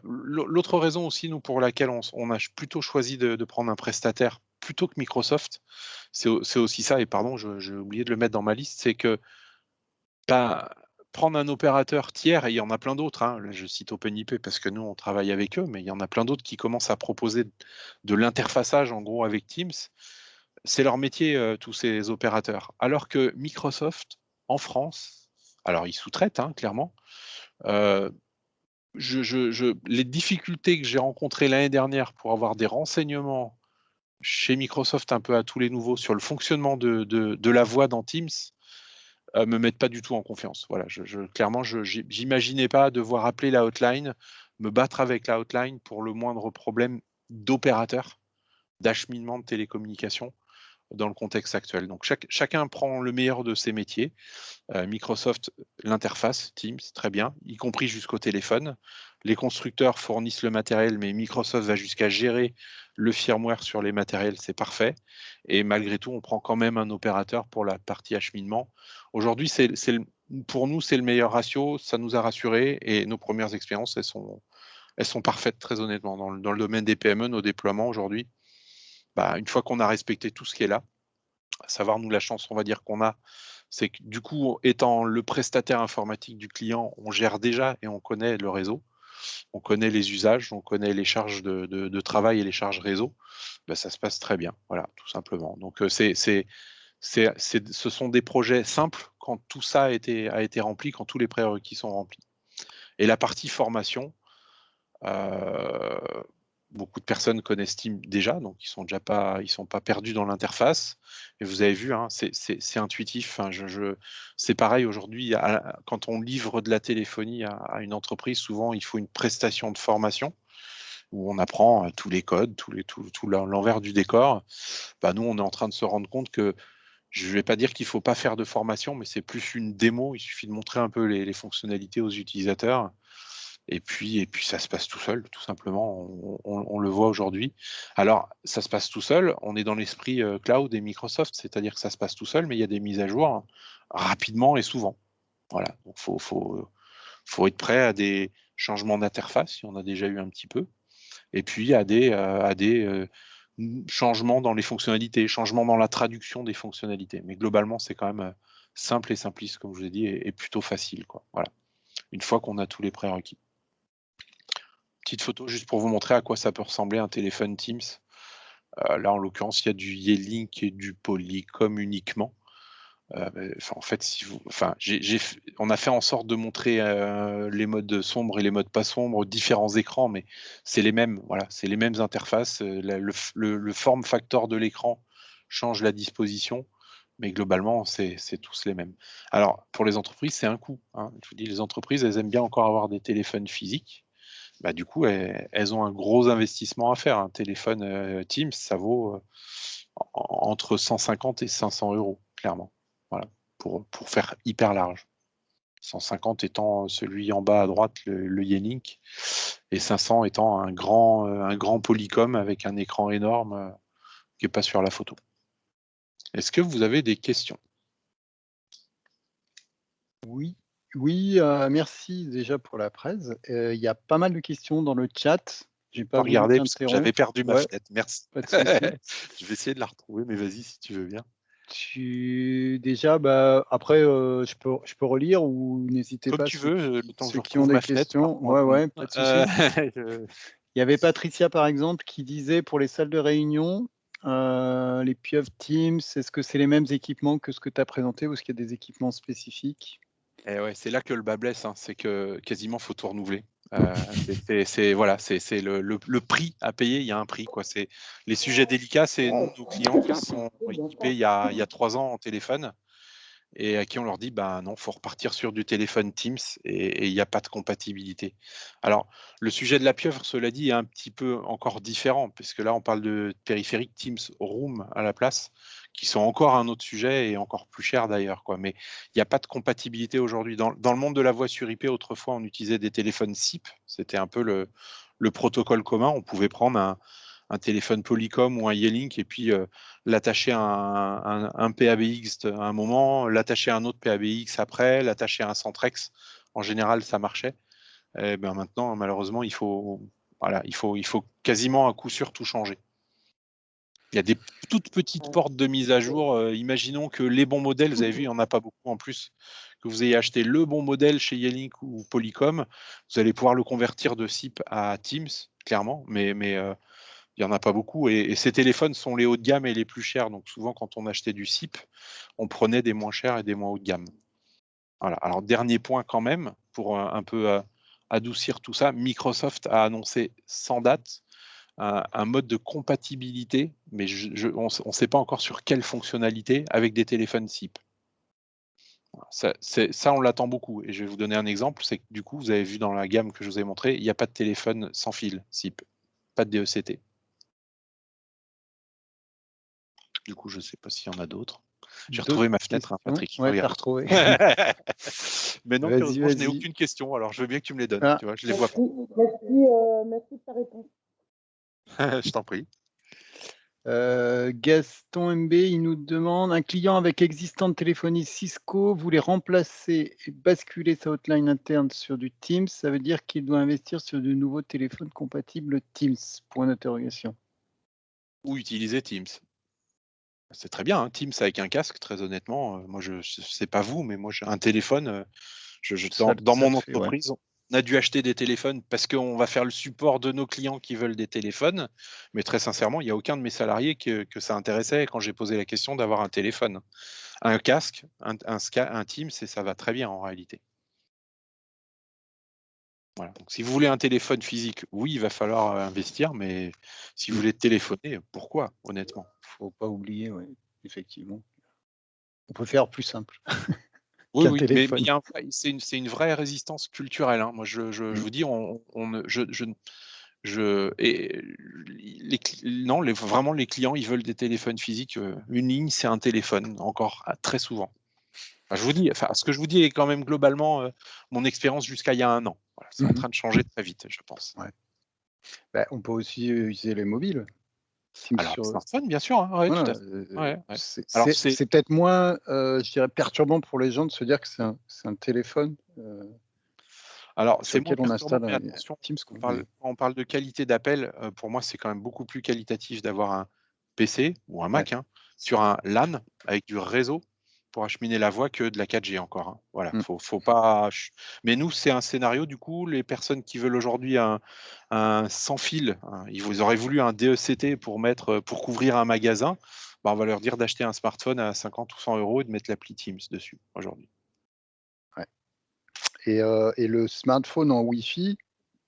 L'autre raison aussi, nous, pour laquelle on a plutôt choisi de prendre un prestataire plutôt que Microsoft, c'est aussi ça, et pardon, j'ai oublié de le mettre dans ma liste, c'est que prendre un opérateur tiers, et il y en a plein d'autres, hein, je cite OpenIP parce que nous, on travaille avec eux, mais il y en a plein d'autres qui commencent à proposer de l'interfaçage, en gros, avec Teams. C'est leur métier, tous ces opérateurs. Alors que Microsoft, en France, alors ils sous-traitent, hein, clairement, les difficultés que j'ai rencontrées l'année dernière pour avoir des renseignements chez Microsoft un peu à tous les nouveaux sur le fonctionnement de la voix dans Teams me mettent pas du tout en confiance. Voilà, clairement, j'imaginais pas devoir appeler la hotline, me battre avec la hotline pour le moindre problème d'opérateur, d'acheminement de télécommunications dans le contexte actuel. Donc chacun prend le meilleur de ses métiers. Microsoft, l'interface Teams, très bien, y compris jusqu'au téléphone. Les constructeurs fournissent le matériel, mais Microsoft va jusqu'à gérer le firmware sur les matériels, c'est parfait. Et malgré tout, on prend quand même un opérateur pour la partie acheminement. Aujourd'hui, pour nous, c'est le meilleur ratio, ça nous a rassurés et nos premières expériences, elles sont parfaites, très honnêtement. Dans le domaine des PME, nos déploiements aujourd'hui, une fois qu'on a respecté tout ce qui est là, à savoir nous la chance, on va dire qu'on a, c'est que du coup, étant le prestataire informatique du client, on gère déjà et on connaît le réseau, on connaît les usages, on connaît les charges de travail et les charges réseau, ça se passe très bien, voilà, tout simplement. Donc ce sont des projets simples quand tout ça a été rempli, quand tous les prérequis sont remplis. Et la partie formation, beaucoup de personnes connaissent Teams déjà, donc ils sont pas perdus dans l'interface. Et vous avez vu, hein, c'est intuitif. Hein, c'est pareil aujourd'hui, quand on livre de la téléphonie à une entreprise, souvent il faut une prestation de formation où on apprend tous les codes, tout l'envers du décor. Nous, on est en train de se rendre compte que Je ne vais pas dire qu'il ne faut pas faire de formation, mais c'est plus une démo. Il suffit de montrer un peu les fonctionnalités aux utilisateurs. Et puis ça se passe tout seul, tout simplement. On le voit aujourd'hui. Alors, ça se passe tout seul. On est dans l'esprit cloud et Microsoft, c'est-à-dire que ça se passe tout seul, mais il y a des mises à jour rapidement et souvent. Voilà. Donc, faut être prêt à des changements d'interface. Il y en a déjà eu un petit peu. Et puis à des changements dans les fonctionnalités, changements dans la traduction des fonctionnalités. Mais globalement, c'est quand même simple et simpliste, comme je vous ai dit, et plutôt facile, quoi. Voilà. Une fois qu'on a tous les prérequis. Petite photo juste pour vous montrer à quoi ça peut ressembler un téléphone Teams. Là, en l'occurrence, il y a du Yealink et du Polycom uniquement. En fait, on a fait en sorte de montrer les modes sombres et les modes pas sombres, différents écrans, mais c'est les mêmes. Voilà, c'est les mêmes interfaces. Le form factor de l'écran change la disposition, mais globalement, c'est tous les mêmes. Alors, pour les entreprises, c'est un coût, hein. Je vous dis, les entreprises, elles aiment bien encore avoir des téléphones physiques. Bah, du coup, elles ont un gros investissement à faire. Un téléphone Teams, ça vaut entre 150 et 500 euros, clairement. Voilà, pour faire hyper large. 150 étant celui en bas à droite, le Yealink, et 500 étant un grand Polycom avec un écran énorme qui n'est pas sur la photo. Est-ce que vous avez des questions? Oui, merci déjà pour la presse. Il y a pas mal de questions dans le chat. J'ai pas voulu Regardez, parce que j'avais t'interrompre. perdu ma Ouais, fenêtre. Merci. pas de souci. Je vais essayer de la retrouver, mais vas-y si tu veux bien. Déjà, après, je peux relire ou n'hésitez Comme pas tu veux, le temps que je ceux qui ont retrouve des ma fenêtre. questions. Ouais, pas de souci. Il y avait Patricia, par exemple, qui disait pour les salles de réunion, les Pieuvre Teams, est-ce que c'est les mêmes équipements que ce que tu as présenté ou est-ce qu'il y a des équipements spécifiques? Et ouais, c'est là que le bas blesse, hein, c'est que quasiment faut tout renouveler. C'est le prix à payer, il y a un prix, quoi. C'est les sujets délicats, c'est nos clients qui sont équipés il y a 3 ans en téléphone et à qui on leur dit bah non, faut repartir sur du téléphone Teams et il n'y a pas de compatibilité. Alors, le sujet de la pieuvre, cela dit, est un petit peu encore différent, puisque là, on parle de périphériques Teams Room à la place, qui sont encore un autre sujet et encore plus cher d'ailleurs, quoi. Mais il n'y a pas de compatibilité aujourd'hui. Dans le monde de la voix sur IP, autrefois, on utilisait des téléphones SIP, c'était un peu le protocole commun. On pouvait prendre un téléphone Polycom ou un Yealink et puis l'attacher à un PABX à un moment, l'attacher à un autre PABX après, l'attacher à un Centrex. En général, ça marchait. Et ben maintenant, malheureusement, il faut quasiment à coup sûr tout changer. Il y a des toutes petites portes de mise à jour. Imaginons que les bons modèles, vous avez vu, il n'y en a pas beaucoup en plus, que vous ayez acheté le bon modèle chez Yealink ou Polycom, vous allez pouvoir le convertir de SIP à Teams, clairement, mais il n'y en a pas beaucoup. Et ces téléphones sont les hauts de gamme et les plus chers. Donc souvent, quand on achetait du SIP, on prenait des moins chers et des moins hauts de gamme. Voilà. Alors, dernier point quand même, pour un peu adoucir tout ça, Microsoft a annoncé sans date un mode de compatibilité, mais on ne sait pas encore sur quelle fonctionnalité avec des téléphones SIP. Ça, on l'attend beaucoup. Et je vais vous donner un exemple, c'est que du coup, vous avez vu dans la gamme que je vous ai montré, il n'y a pas de téléphone sans fil SIP, pas de DECT. Du coup, je ne sais pas s'il y en a d'autres. J'ai retrouvé ma fenêtre, hein, Patrick. Ouais, t'as Regarde. retrouvé. Mais non, Vas-y, curieusement, je n'ai vas-y. aucune question. Alors, je veux bien que tu me les donnes. Ah. Tu vois, je les vois pas. Merci de ta réponse. Je t'en prie. Gaston MB, il nous demande un client avec existant de téléphonie Cisco voulait remplacer et basculer sa hotline interne sur du Teams. Ça veut dire qu'il doit investir sur de nouveaux téléphones compatibles Teams. Point d'interrogation. Ou utiliser Teams. C'est très bien, hein, Teams avec un casque, très honnêtement. Moi, je ne sais pas vous, mais moi, j'ai un téléphone. Dans mon entreprise, on a dû acheter des téléphones parce qu'on va faire le support de nos clients qui veulent des téléphones. Mais très sincèrement, il n'y a aucun de mes salariés que ça intéressait quand j'ai posé la question d'avoir un téléphone. Un casque, un Teams, et ça va très bien en réalité. Voilà. Donc, si vous voulez un téléphone physique, oui, il va falloir investir, mais si vous voulez téléphoner, pourquoi, honnêtement? Faut pas oublier, oui, effectivement. On peut faire plus simple. Oui, mais c'est une vraie résistance culturelle, hein. Moi, je vous dis, Vraiment, les clients, ils veulent des téléphones physiques. Une ligne, c'est un téléphone, encore très souvent. Enfin, ce que je vous dis est quand même globalement mon expérience jusqu'à il y a 1 an. Voilà, c'est en train de changer très vite, je pense. Ouais. Bah, on peut aussi utiliser les mobiles. Teams Alors, sur smartphone, bien sûr, hein, ouais, tout voilà, à fait. Ouais, ouais. c'est Alors, c'est peut-être moins, je dirais perturbant pour les gens de se dire que c'est un téléphone, sur c'est moins lequel on perturbant, installe mais un attention, Teams, quoi, mais quand on parle de qualité d'appel, pour moi, c'est quand même beaucoup plus qualitatif d'avoir un PC ou un ouais. Mac, hein, sur un LAN avec du réseau pour acheminer la voix que de la 4G encore, hein. Voilà, faut pas mais nous, c'est un scénario, du coup, les personnes qui veulent aujourd'hui un sans fil, ils auraient voulu un DECT pour couvrir un magasin, bah, on va leur dire d'acheter un smartphone à 50 ou 100 € et de mettre l'appli Teams dessus, aujourd'hui. Ouais. Et le smartphone en Wi-Fi,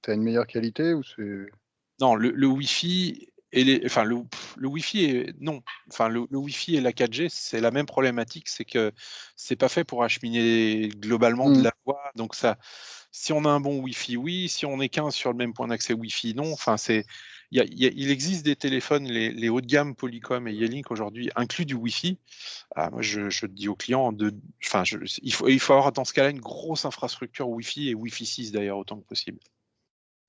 tu as une meilleure qualité ou c'est Non, le Wi-Fi et le Wi-Fi est non, le Wi-Fi et la 4G, c'est la même problématique, c'est que c'est pas fait pour acheminer globalement de la voix, donc ça si on a un bon Wi-Fi, oui, si on est 15 sur le même point d'accès Wi-Fi, non. Enfin, il existe des téléphones, les haut de gamme Polycom et Yealink aujourd'hui incluent du Wi-Fi. Ah, moi, je dis aux clients il faut avoir dans ce cas-là une grosse infrastructure Wi-Fi et Wi-Fi 6 d'ailleurs autant que possible.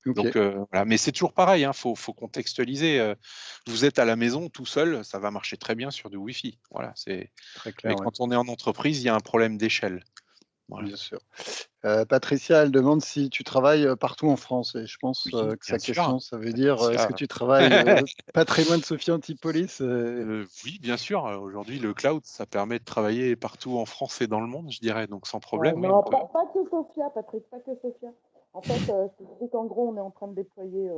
OK. Donc voilà, mais c'est toujours pareil, hein, faut contextualiser. Vous êtes à la maison tout seul, ça va marcher très bien sur du Wi-Fi. Voilà, Très mais clair, ouais, quand on est en entreprise, il y a un problème d'échelle. Voilà. bien sûr. Patricia, elle demande si tu travailles, partout en France et je pense, Oui, que bien sa sûr, question, ça veut dire, est-ce que Patricia. tu travailles, pas très loin de Sophie Antipolis? Oui, bien sûr, aujourd'hui, le cloud, ça permet de travailler partout en France et dans le monde, je dirais, donc sans problème, oui, on Non, peut. pas que Sophia, Patrick, pas que Sophia. En fait, je te dis qu'en gros, on est en train de déployer,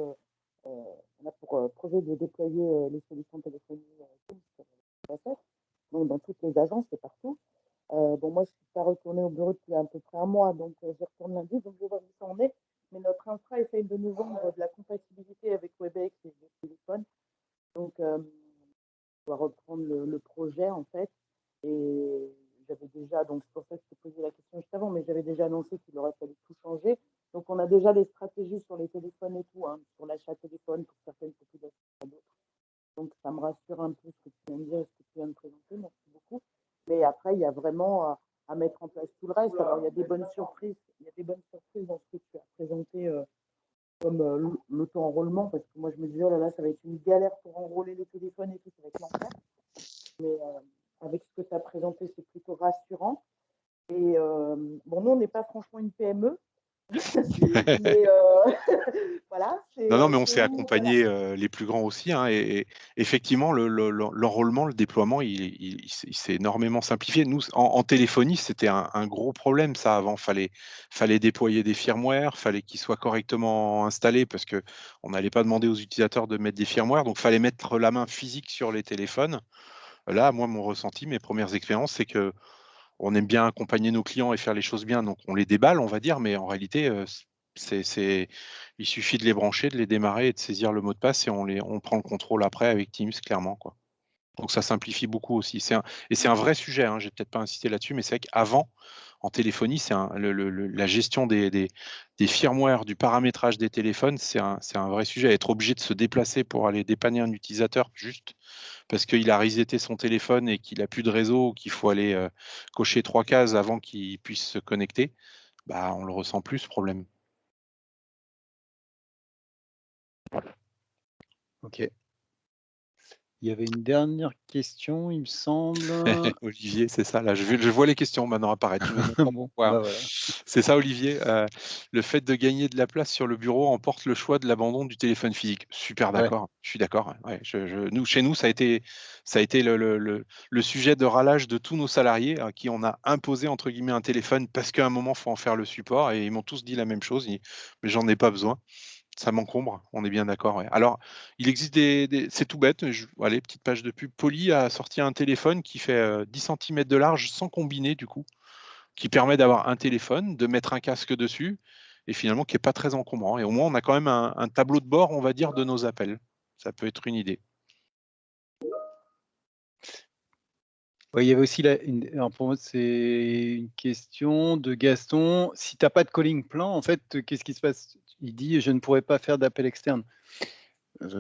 on a pour projet de déployer les solutions téléphonie Teams sur la tête, donc dans toutes les agences et partout. Bon, moi, je suis pas retournée au bureau depuis à peu près 1 mois, donc j'y retourne lundi, donc je vais voir où ça en est. Mais notre infra essaye de nous vendre de la compatibilité avec WebEx et les téléphones. Donc, on va reprendre le projet, en fait. Et j'avais déjà, donc c'est pour ça que je t'ai posé la question juste avant, mais j'avais déjà annoncé qu'il aurait fallu tout changer. Donc, on a déjà des stratégies sur les téléphones et tout, hein, sur l'achat téléphone pour certaines populations et d'autres. Donc, ça me rassure un peu ce que tu viens de dire et ce que tu viens de présenter. Merci beaucoup. Mais après, il y a vraiment à mettre en place tout le reste. Alors, il y a des bonnes surprises. Il y a des bonnes surprises dans ce que tu as présenté comme l'auto-enrôlement, parce que moi, je me disais, oh là là, ça va être une galère pour enrôler les téléphones et tout, ça va être l'enfer. Mais avec ce que tu as présenté, c'est plutôt rassurant. Et bon, nous, on n'est pas franchement une PME, mais voilà. Non, mais on s'est Voilà. accompagné les plus grands aussi, hein, et effectivement, l'enrôlement, le déploiement, il s'est énormément simplifié. Nous, en téléphonie, c'était un gros problème, ça, avant. Fallait déployer des firmware, fallait qu'ils soient correctement installés parce que on n'allait pas demander aux utilisateurs de mettre des firmware, donc fallait mettre la main physique sur les téléphones. Là, moi, mon ressenti, mes premières expériences, c'est que on aime bien accompagner nos clients et faire les choses bien, donc on les déballe, on va dire, mais en réalité, il suffit de les brancher, de les démarrer et de saisir le mot de passe et on prend le contrôle après avec Teams, clairement, quoi. Donc ça simplifie beaucoup aussi. C'est un vrai sujet, hein, j'ai peut-être pas insisté là-dessus, mais c'est vrai qu'avant, en téléphonie, la gestion des firmware, du paramétrage des téléphones, c'est un vrai sujet. Être obligé de se déplacer pour aller dépanner un utilisateur juste parce qu'il a reseté son téléphone et qu'il a plus de réseau, qu'il faut aller cocher 3 cases avant qu'il puisse se connecter, bah, on le ressent plus ce problème. OK. Il y avait une dernière question, il me semble. Olivier, c'est ça, là, je vois les questions maintenant apparaître, je me demande pas Bon, pourquoi, hein. bah, voilà. C'est ça, Olivier, le fait de gagner de la place sur le bureau emporte le choix de l'abandon du téléphone physique. Super Ouais. d'accord, je suis d'accord, ouais, chez nous, ça a été le sujet de rallage de tous nos salariés à qui on a «imposé» entre guillemets un téléphone parce qu'à un moment, il faut en faire le support et ils m'ont tous dit la même chose, «Mais j'en ai pas besoin». Ça m'encombre, on est bien d'accord, ouais. Alors, il existe c'est tout bête, allez, petite page de pub. Poly a sorti un téléphone qui fait 10 centimètres de large sans combiner du coup, qui permet d'avoir un téléphone, de mettre un casque dessus et finalement qui est pas très encombrant et au moins on a quand même un tableau de bord, on va dire, de nos appels. Ça peut être une idée. Ouais, il y avait aussi alors pour moi, c'est une question de Gaston. Si tu n'as pas de calling plan, en fait, qu'est-ce qui se passe? Il dit je ne pourrais pas faire d'appel externe.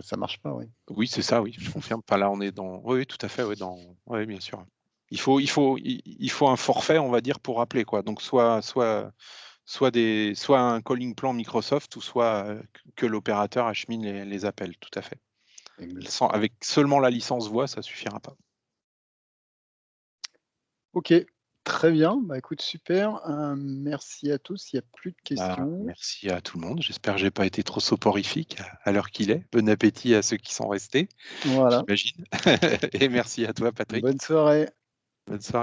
Ça marche pas, oui. Oui, c'est ça, oui, je confirme. Enfin, là, on est dans. Oui, oui, tout à fait, oui, oui, bien sûr. Il faut un forfait, on va dire, pour appeler, quoi. Donc, soit un calling plan Microsoft, ou soit que l'opérateur achemine les appels, tout à fait. Avec seulement la licence voix, ça suffira pas. Ok, très bien. Bah, écoute, super. Merci à tous. Il n'y a plus de questions. Merci à tout le monde. J'espère que j'ai pas été trop soporifique à l'heure qu'il est. Bon appétit à ceux qui sont restés, Voilà. j'imagine. Et merci à toi, Patrick. Bonne soirée. Bonne soirée.